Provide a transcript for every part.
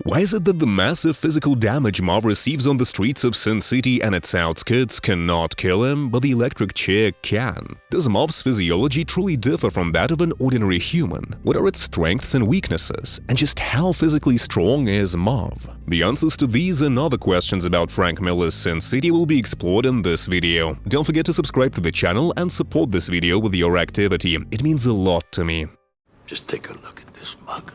Why is it that the massive physical damage Marv receives on the streets of Sin City and its outskirts cannot kill him, but the electric chair can? Does Marv's physiology truly differ from that of an ordinary human? What are its strengths and weaknesses? And just how physically strong is Marv? The answers to these and other questions about Frank Miller's Sin City will be explored in this video. Don't forget to subscribe to the channel and support this video with your activity. It means a lot to me. Just take a look at this mug.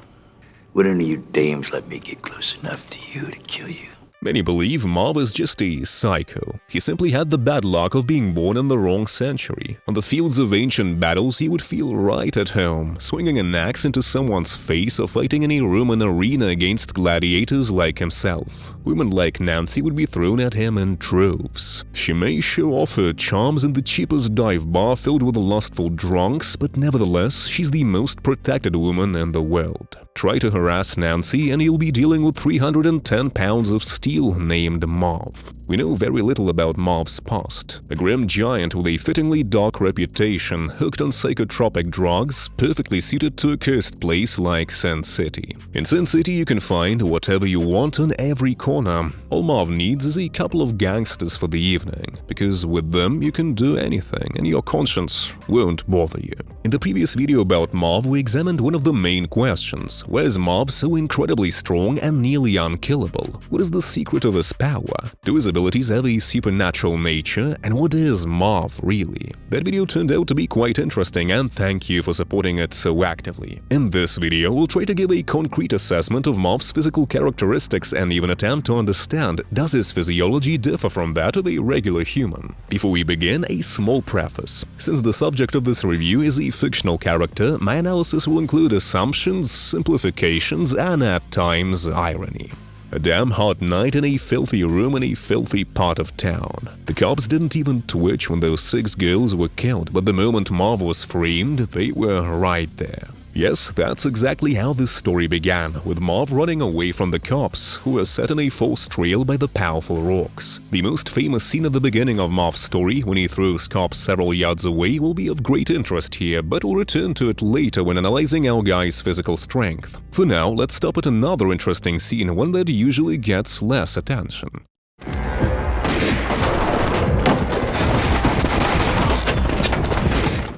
Would any of you dames let me get close enough to you to kill you? Many believe Marv is just a psycho. He simply had the bad luck of being born in the wrong century. On the fields of ancient battles, he would feel right at home, swinging an axe into someone's face or fighting in a Roman arena against gladiators like himself. Women like Nancy would be thrown at him in droves. She may show off her charms in the cheapest dive bar filled with lustful drunks, but nevertheless, she's the most protected woman in the world. Try to harass Nancy and you'll be dealing with 310 pounds of steel named Marv. We know very little about Marv's past. A grim giant with a fittingly dark reputation, hooked on psychotropic drugs, perfectly suited to a cursed place like Sin City. In Sin City you can find whatever you want on every corner. All Marv needs is a couple of gangsters for the evening, because with them you can do anything and your conscience won't bother you. In the previous video about Marv we examined one of the main questions. Why is Marv so incredibly strong and nearly unkillable? What is the secret of his power? Do his abilities have a supernatural nature? And what is Marv really? That video turned out to be quite interesting and thank you for supporting it so actively. In this video, we'll try to give a concrete assessment of Marv's physical characteristics and even attempt to understand, does his physiology differ from that of a regular human? Before we begin, a small preface. Since the subject of this review is a fictional character, my analysis will include assumptions, simplifications, and at times irony. A damn hot night in a filthy room in a filthy part of town. The cops didn't even twitch when those 6 girls were killed, but the moment Marv was framed, they were right there. Yes, that's exactly how this story began, with Marv running away from the cops, who were set in a false trail by the powerful rocks. The most famous scene at the beginning of Marv's story, when he throws cops several yards away, will be of great interest here, but we'll return to it later when analyzing our guy's physical strength. For now, let's stop at another interesting scene, one that usually gets less attention.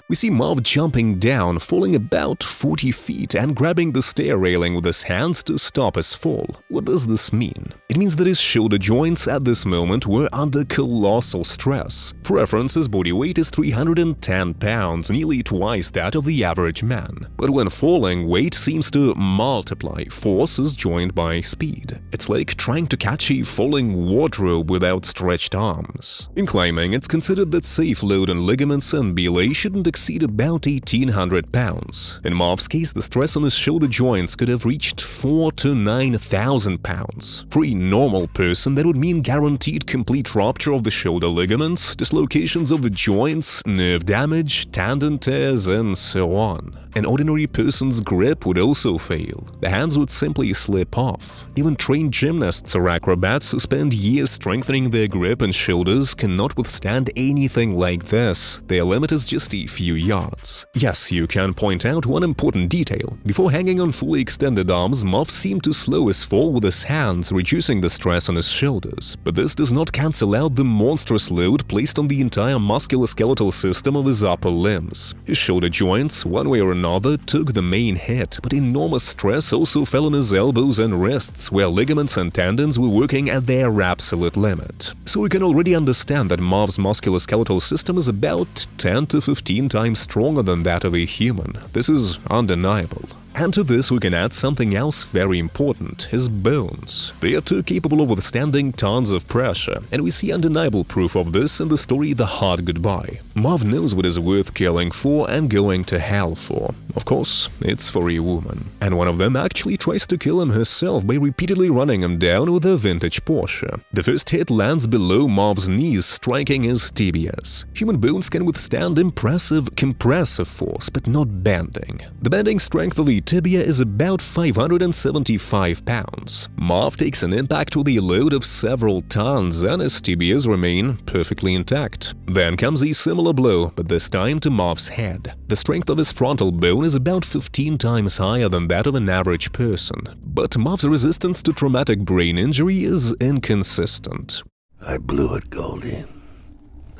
We see Marv jumping down, falling about 40 feet and grabbing the stair railing with his hands to stop his fall. What does this mean? It means that his shoulder joints at this moment were under colossal stress. For reference, his body weight is 310 pounds, nearly twice that of the average man. But when falling, weight seems to multiply, force is joined by speed. It's like trying to catch a falling wardrobe with outstretched arms. In climbing, it's considered that safe load on ligaments and belay shouldn't exceed about 1,800 pounds. In Marv's case, the stress on his shoulder joints could have reached 4,000 to 9,000 pounds. For a normal person, that would mean guaranteed complete rupture of the shoulder ligaments, dislocations of the joints, nerve damage, tendon tears, and so on. An ordinary person's grip would also fail. The hands would simply slip off. Even trained gymnasts or acrobats who spend years strengthening their grip and shoulders cannot withstand anything like this. Their limit is just a few yards. Yes, you can point out one important detail. Before hanging on fully extended arms, Marv seemed to slow his fall with his hands, reducing the stress on his shoulders. But this does not cancel out the monstrous load placed on the entire musculoskeletal system of his upper limbs. His shoulder joints, one way or another, took the main hit, but enormous stress also fell on his elbows and wrists, where ligaments and tendons were working at their absolute limit. So we can already understand that Marv's musculoskeletal system is about 10 to 15 times stronger than that of a human. This is undeniable. And to this we can add something else very important, his bones. They are too capable of withstanding tons of pressure, and we see undeniable proof of this in the story The Hard Goodbye. Marv knows what is worth killing for and going to hell for. Of course, it's for a woman. And one of them actually tries to kill him herself by repeatedly running him down with her vintage Porsche. The first hit lands below Marv's knees, striking his tibias. Human bones can withstand impressive compressive force, but not bending. The bending strength of a tibia is about 575 pounds. Marv takes an impact with a load of several tons and his tibias remain perfectly intact. Then comes a similar similar blow, but this time to Marv's head. The strength of his frontal bone is about 15 times higher than that of an average person, but Marv's resistance to traumatic brain injury is inconsistent. I blew it, Goldie.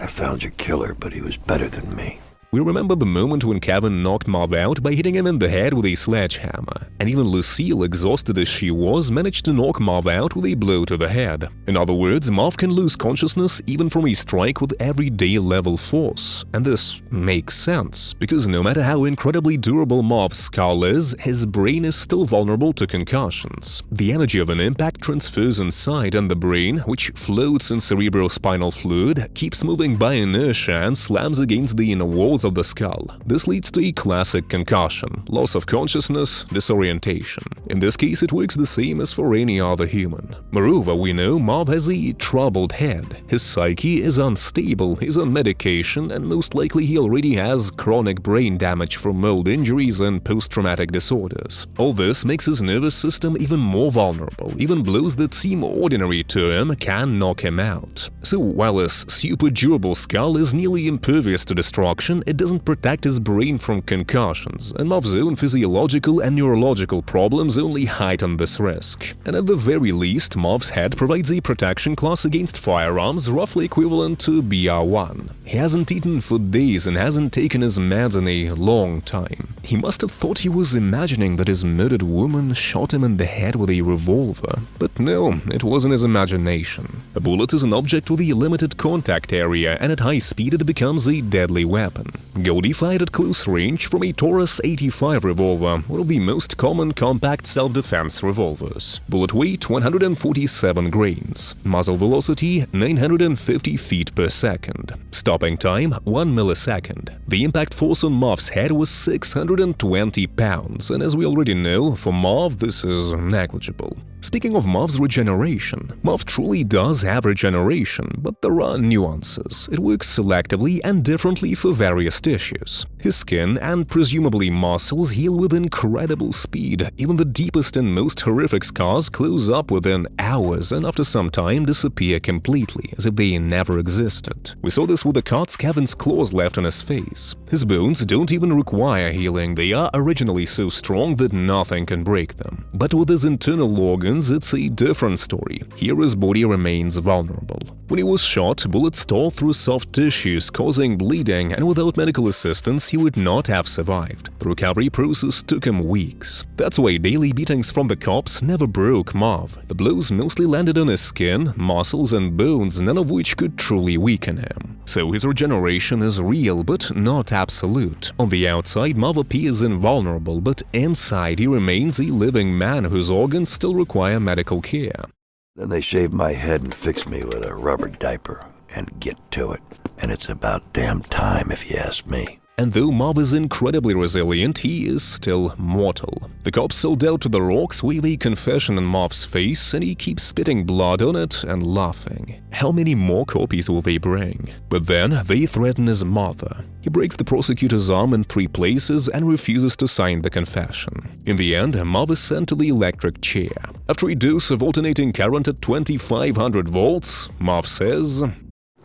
I found your killer, but he was better than me. We remember the moment when Kevin knocked Marv out by hitting him in the head with a sledgehammer, and even Lucille, exhausted as she was, managed to knock Marv out with a blow to the head. In other words, Marv can lose consciousness even from a strike with everyday level force. And this makes sense, because no matter how incredibly durable Marv's skull is, his brain is still vulnerable to concussions. The energy of an impact transfers inside, and the brain, which floats in cerebrospinal fluid, keeps moving by inertia and slams against the inner walls of the skull. This leads to a classic concussion, loss of consciousness, disorientation. In this case, it works the same as for any other human. Moreover, we know Marv has a troubled head. His psyche is unstable, he's on medication, and most likely he already has chronic brain damage from mold injuries and post-traumatic disorders. All this makes his nervous system even more vulnerable. Even blows that seem ordinary to him can knock him out. So while his super durable skull is nearly impervious to destruction, it doesn't protect his brain from concussions, and Marv's own physiological and neurological problems only heighten this risk. And at the very least, Marv's head provides a protection class against firearms roughly equivalent to BR1. He hasn't eaten for days and hasn't taken his meds in a long time. He must have thought he was imagining that his murdered woman shot him in the head with a revolver. But no, it wasn't his imagination. A bullet is an object with a limited contact area, and at high speed it becomes a deadly weapon. Goldie fired at close range from a Taurus 85 revolver, one of the most common compact self-defense revolvers. Bullet weight 147 grains. Muzzle velocity 950 feet per second. Stopping time 1 millisecond. The impact force on Marv's head was 620 pounds, and as we already know, for Marv this is negligible. Speaking of Marv's regeneration, Marv truly does have regeneration, but there are nuances. It works selectively and differently for various tissues. His skin and presumably muscles heal with incredible speed. Even the deepest and most horrific scars close up within hours and after some time disappear completely, as if they never existed. We saw this with the cuts Kevin's claws left on his face. His bones don't even require healing, they are originally so strong that nothing can break them. But with his internal organs, it's a different story. Here his body remains vulnerable. When he was shot, bullets tore through soft tissues, causing bleeding, and without medical assistance he would not have survived. The recovery process took him weeks. That's why daily beatings from the cops never broke Marv. The blows mostly landed on his skin, muscles, and bones, none of which could truly weaken him. So his regeneration is real, but not absolute. On the outside, Marv appears invulnerable, but inside he remains a living man whose organs still require medical care. Then they shaved my head and fixed me with a rubber diaper. And get to it. And it's about damn time, if you ask me. And though Marv is incredibly resilient, he is still mortal. The cops sold out to the rocks wave a confession on Marv's face, and he keeps spitting blood on it and laughing. How many more copies will they bring? But then they threaten his mother. He breaks the prosecutor's arm in 3 places and refuses to sign the confession. In the end, Marv is sent to the electric chair. After a dose of alternating current at 2500 volts, Marv says,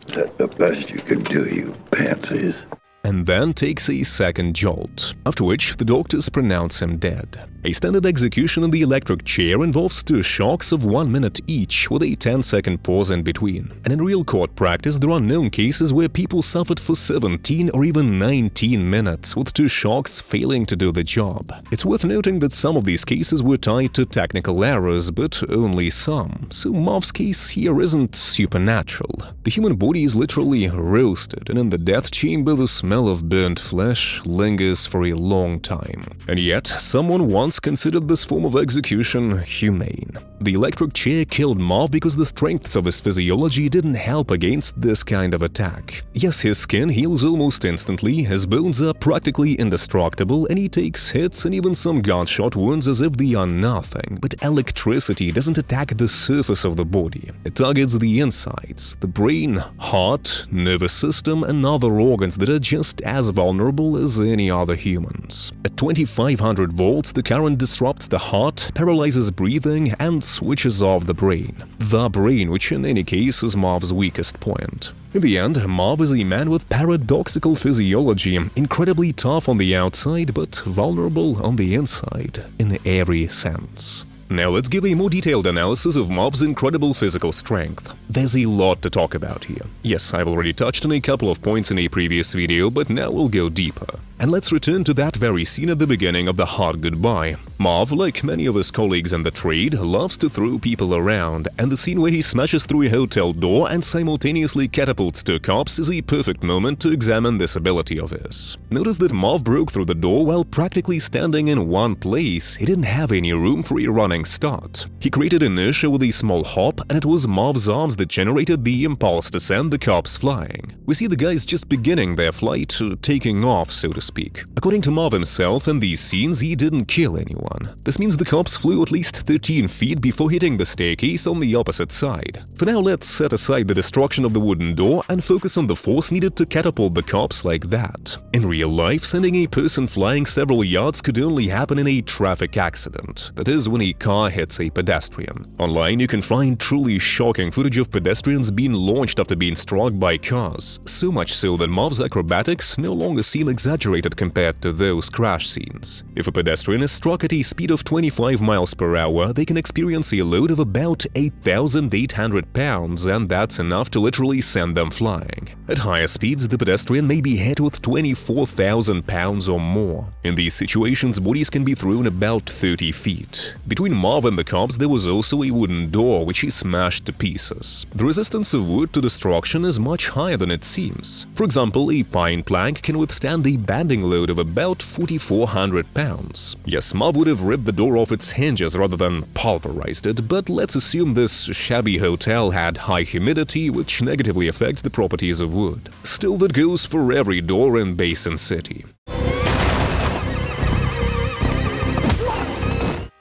"That's the best you can do, you pansies." And then takes a second jolt, after which the doctors pronounce him dead. A standard execution in the electric chair involves 2 shocks of 1 minute each, with a 10-second pause in between. And in real court practice, there are known cases where people suffered for 17 or even 19 minutes, with 2 shocks failing to do the job. It's worth noting that some of these cases were tied to technical errors, but only some. So Marv's case here isn't supernatural. The human body is literally roasted, and in the death chamber the smell of burnt flesh lingers for a long time. And yet, someone once considered this form of execution humane. The electric chair killed Marv because the strengths of his physiology didn't help against this kind of attack. Yes, his skin heals almost instantly, his bones are practically indestructible, and he takes hits and even some gunshot wounds as if they are nothing. But electricity doesn't attack the surface of the body. It targets the insides, the brain, heart, nervous system, and other organs that are just as vulnerable as any other humans. At 2500 volts, the current disrupts the heart, paralyzes breathing, and switches off the brain. The brain, which in any case is Marv's weakest point. In the end, Marv is a man with paradoxical physiology, incredibly tough on the outside but vulnerable on the inside, in every sense. Now let's give a more detailed analysis of Marv's incredible physical strength. There's a lot to talk about here. Yes, I've already touched on a couple of points in a previous video, but now we'll go deeper. And let's return to that very scene at the beginning of The Hard Goodbye. Marv, like many of his colleagues in the trade, loves to throw people around, and the scene where he smashes through a hotel door and simultaneously catapults two cops is a perfect moment to examine this ability of his. Notice that Marv broke through the door while practically standing in one place. He didn't have any room for a running start. He created inertia with a small hop, and it was Marv's arms that generated the impulse to send the cops flying. We see the guys just beginning their flight, taking off, so to speak. According to Marv himself, in these scenes he didn't kill anyone. This means the cops flew at least 13 feet before hitting the staircase on the opposite side. For now, let's set aside the destruction of the wooden door and focus on the force needed to catapult the cops like that. In real life, sending a person flying several yards could only happen in a traffic accident, that is, when a car hits a pedestrian. Online, you can find truly shocking footage of pedestrians being launched after being struck by cars, so much so that Marv's acrobatics no longer seem exaggerated compared to those crash scenes. If a pedestrian is struck at a speed of 25 miles per hour, they can experience a load of about 8,800 pounds, and that's enough to literally send them flying. At higher speeds, the pedestrian may be hit with 24,000 pounds or more. In these situations, bodies can be thrown about 30 feet. Between Marv and the cops, there was also a wooden door, which he smashed to pieces. The resistance of wood to destruction is much higher than it seems. For example, a pine plank can withstand a bending load of about 4,400 pounds. Yes, Marv would have ripped the door off its hinges rather than pulverized it, but let's assume this shabby hotel had high humidity, which negatively affects the properties of wood. Still, that goes for every door in Basin City.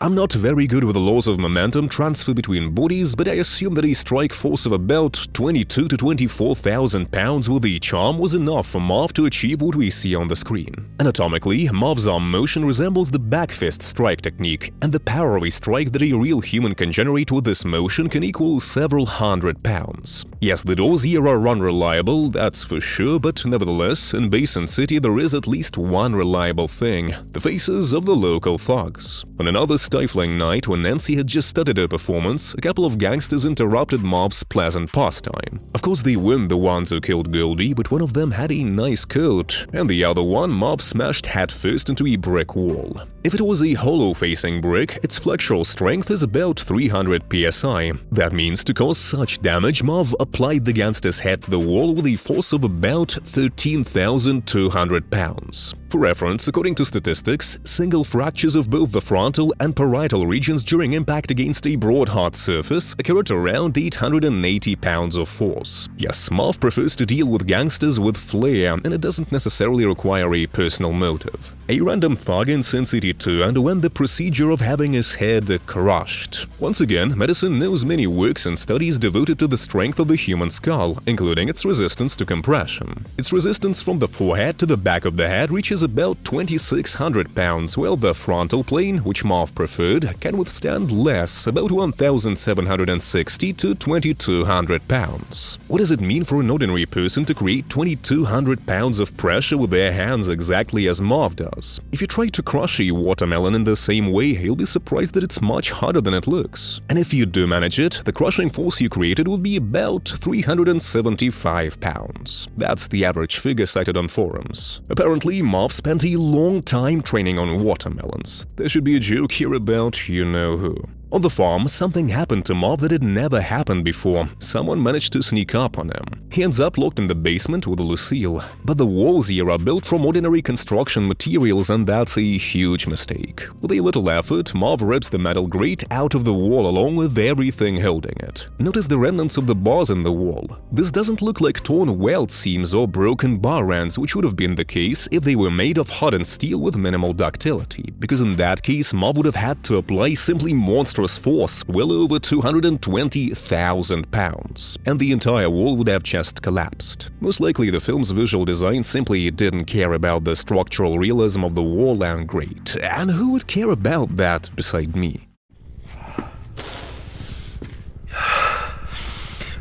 I'm not very good with the laws of momentum transfer between bodies, but I assume that a strike force of about 22 to 24,000 pounds with each arm was enough for Marv to achieve what we see on the screen. Anatomically, Marv's arm motion resembles the back fist strike technique, and the power of a strike that a real human can generate with this motion can equal several hundred pounds. Yes, the doors here are unreliable, that's for sure, but nevertheless, in Basin City there is at least one reliable thing: the faces of the local thugs. On another stifling night, when Nancy had just started her performance, a couple of gangsters interrupted Marv's pleasant pastime. Of course, they weren't the ones who killed Goldie, but one of them had a nice coat, and the other one Marv smashed headfirst into a brick wall. If it was a hollow-facing brick, its flexural strength is about 300 psi. That means to cause such damage, Marv applied the gangster's head to the wall with a force of about 13,200 pounds. For reference, according to statistics, single fractures of both the frontal and parietal regions during impact against a broad hard surface occur at around 880 pounds of force. Yes, Marv prefers to deal with gangsters with flair, and it doesn't necessarily require a personal motive. A random thug in Sin City 2 underwent the procedure of having his head crushed. Once again, medicine knows many works and studies devoted to the strength of the human skull, including its resistance to compression. Its resistance from the forehead to the back of the head reaches about 2,600 pounds, while the frontal plane, which Marv preferred, can withstand less, about 1,760 to 2,200 pounds. What does it mean for an ordinary person to create 2,200 pounds of pressure with their hands exactly as Marv does? If you try to crush a watermelon in the same way, you'll be surprised that it's much harder than it looks. And if you do manage it, the crushing force you created would be about 375 pounds. That's the average figure cited on forums. Apparently, Marv spent a long time training on watermelons. There should be a joke here about you-know-who. On the farm, something happened to Marv that had never happened before. Someone managed to sneak up on him. He ends up locked in the basement with Lucille. But the walls here are built from ordinary construction materials, and that's a huge mistake. With a little effort, Marv rips the metal grate out of the wall along with everything holding it. Notice the remnants of the bars in the wall. This doesn't look like torn weld seams or broken bar ends, which would have been the case if they were made of hardened steel with minimal ductility, because in that case, Marv would have had to apply simply monstrous force, well over 220,000 pounds, and the entire wall would have just collapsed. Most likely the film's visual design simply didn't care about the structural realism of the wall and grate, and who would care about that beside me?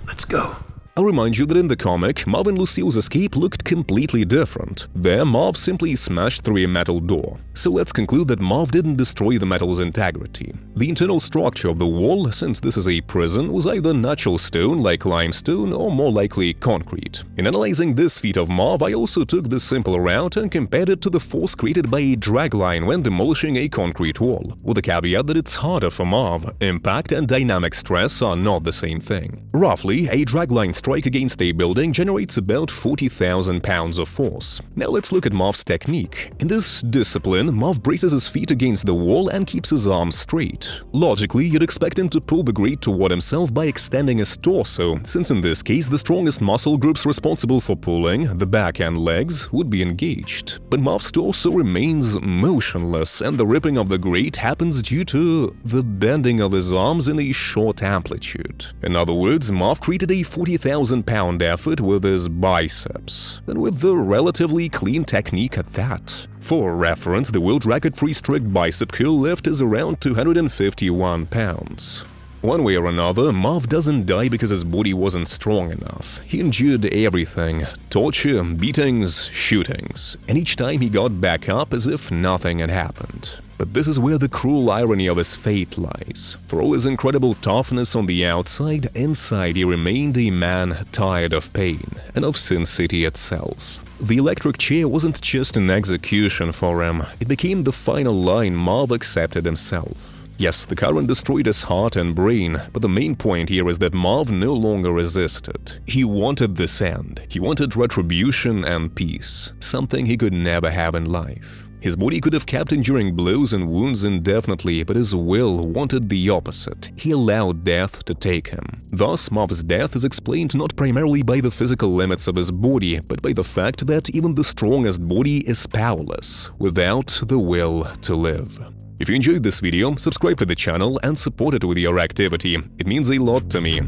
Let's go. I'll remind you that in the comic, Marv and Lucille's escape looked completely different. There, Marv simply smashed through a metal door. So let's conclude that Marv didn't destroy the metal's integrity. The internal structure of the wall, since this is a prison, was either natural stone like limestone or more likely concrete. In analyzing this feat of Marv, I also took the simple route and compared it to the force created by a dragline when demolishing a concrete wall, with the caveat that it's harder for Marv. Impact and dynamic stress are not the same thing. Roughly, a dragline strike against a building generates about 40,000 pounds of force. Now let's look at Marv's technique. In this discipline, Marv braces his feet against the wall and keeps his arms straight. Logically, you'd expect him to pull the grate toward himself by extending his torso, since in this case the strongest muscle groups responsible for pulling, the back and legs, would be engaged. But Marv's torso remains motionless, and the ripping of the grate happens due to the bending of his arms in a short amplitude. In other words, Marv created a 40,000-pound effort with his biceps, and with a relatively clean technique at that. For reference, the world record for a strict bicep curl lift is around 251 pounds. One way or another, Marv doesn't die because his body wasn't strong enough. He endured everything: torture, beatings, shootings, and each time he got back up as if nothing had happened. But this is where the cruel irony of his fate lies. For all his incredible toughness on the outside, inside he remained a man tired of pain and of Sin City itself. The electric chair wasn't just an execution for him, it became the final line Marv accepted himself. Yes, the current destroyed his heart and brain, but the main point here is that Marv no longer resisted. He wanted this end. He wanted retribution and peace, something he could never have in life. His body could have kept enduring blows and wounds indefinitely, but his will wanted the opposite. He allowed death to take him. Thus, Marv's death is explained not primarily by the physical limits of his body, but by the fact that even the strongest body is powerless without the will to live. If you enjoyed this video, subscribe to the channel and support it with your activity. It means a lot to me.